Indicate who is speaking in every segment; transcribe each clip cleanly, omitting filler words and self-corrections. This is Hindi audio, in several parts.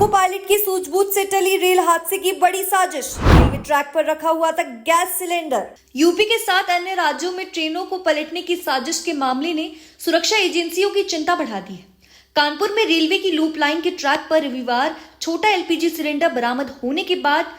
Speaker 1: लोको पायलट की सूझबूझ से टली रेल हादसे की बड़ी साजिश। रेलवे ट्रैक पर रखा हुआ था गैस सिलेंडर। यूपी के साथ अन्य राज्यों में ट्रेनों को पलटने की साजिश के मामले ने सुरक्षा एजेंसियों की चिंता बढ़ा दी है। कानपुर में रेलवे की लूप लाइन के ट्रैक पर रविवार छोटा एलपीजी सिलेंडर बरामद होने के बाद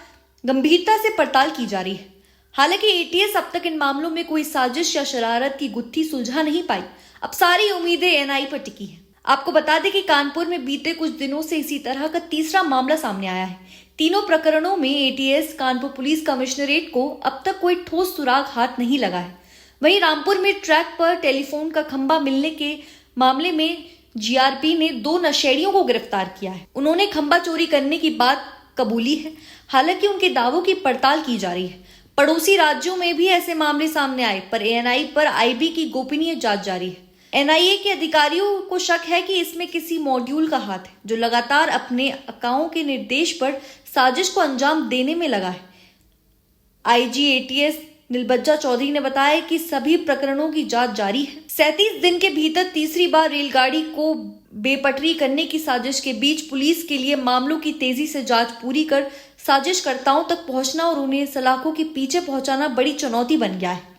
Speaker 1: गंभीरता से पड़ताल की जा रही है। हालांकि एटीएस अब तक इन मामलों में कोई साजिश या शरारत की गुत्थी सुलझा नहीं पाई। अब सारी उम्मीदें एनआई पर टिकी हैं। आपको बता दें कि कानपुर में बीते कुछ दिनों से इसी तरह का तीसरा मामला सामने आया है। तीनों प्रकरणों में एटीएस कानपुर पुलिस कमिश्नरेट को अब तक कोई ठोस सुराग हाथ नहीं लगा है। वहीं रामपुर में ट्रैक पर टेलीफोन का खंभा मिलने के मामले में जीआरपी ने 2 नशेड़ियों को गिरफ्तार किया है। उन्होंने खंभा चोरी करने की बात कबूली है। हालांकि उनके दावों की पड़ताल की जा रही है। पड़ोसी राज्यों में भी ऐसे मामले सामने आए, पर एएनआई पर आईबी की गोपनीय जांच जारी है। एनआईए के अधिकारियों को शक है कि इसमें किसी मॉड्यूल का हाथ है, जो लगातार अपने अकाओं के निर्देश पर साजिश को अंजाम देने में लगा है। आईजी एटीएस नीलबज्जा चौधरी ने बताया कि सभी प्रकरणों की जांच जारी है। 37 दिन के भीतर तीसरी बार रेलगाड़ी को बेपटरी करने की साजिश के बीच पुलिस के लिए मामलों की तेजी से जांच पूरी कर साजिशकर्ताओं तक पहुंचना और उन्हें सलाखों के पीछे पहुंचाना बड़ी चुनौती बन गया है।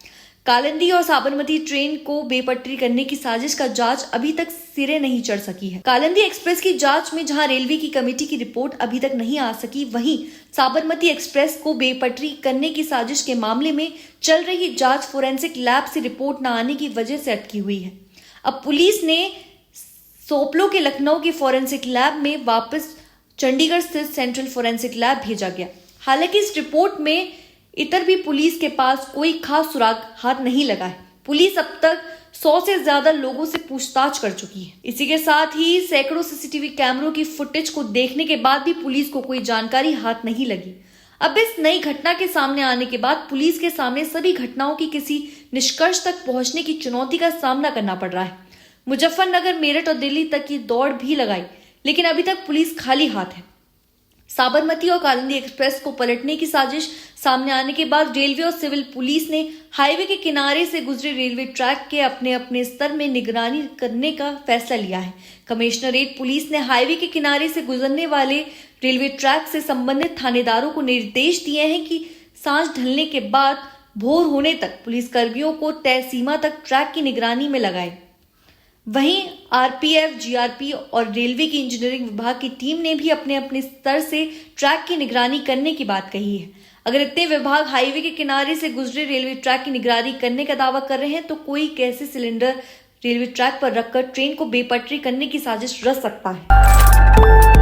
Speaker 1: कालिंदी और साबरमती ट्रेन को बेपटरी करने की साजिश का जांच अभी तक सिरे नहीं चढ़ सकी है। कालिंदी एक्सप्रेस की जांच में जहां रेलवे की कमेटी की रिपोर्ट अभी तक नहीं आ सकी, वहीं साबरमती एक्सप्रेस को बेपटरी करने की साजिश के मामले में चल रही जांच फोरेंसिक लैब से रिपोर्ट न आने की वजह से अटकी हुई है। अब पुलिस ने सोपलो के लखनऊ की फोरेंसिक लैब में वापस चंडीगढ़ स्थित सेंट्रल फोरेंसिक लैब भेजा गया। हालांकि इस रिपोर्ट में इतर भी पुलिस के पास कोई खास सुराग हाथ नहीं लगा है। पुलिस अब तक 100 से ज्यादा लोगों से पूछताछ कर चुकी है। इसी के साथ ही सैकड़ों सीसीटीवी कैमरों की फुटेज को देखने के बाद भी पुलिस को कोई जानकारी हाथ नहीं लगी। अब इस नई घटना के सामने आने के बाद पुलिस के सामने सभी घटनाओं की किसी निष्कर्ष तक पहुंचने की चुनौती का सामना करना पड़ रहा है। मुजफ्फरनगर, मेरठ और दिल्ली तक की दौड़ भी लगाई, लेकिन अभी तक पुलिस खाली हाथ है। साबरमती और कालिंदी एक्सप्रेस को पलटने की साजिश सामने आने के बाद रेलवे और सिविल पुलिस ने हाईवे के किनारे से गुजरे रेलवे ट्रैक के अपने अपने स्तर में निगरानी करने का फैसला लिया है। कमिश्नरेट पुलिस ने हाईवे के किनारे से गुजरने वाले रेलवे ट्रैक से संबंधित थानेदारों को निर्देश दिए हैं कि सांझ ढलने के बाद भोर होने तक पुलिस कर्मियों को तय सीमा तक ट्रैक की निगरानी में लगाए। वहीं आरपीएफ, जीआरपी और रेलवे की इंजीनियरिंग विभाग की टीम ने भी अपने अपने स्तर से ट्रैक की निगरानी करने की बात कही है। अगर इतने विभाग हाईवे के किनारे से गुजरे रेलवे ट्रैक की निगरानी करने का दावा कर रहे हैं, तो कोई कैसे सिलेंडर रेलवे ट्रैक पर रखकर ट्रेन को बेपटरी करने की साजिश रच सकता है।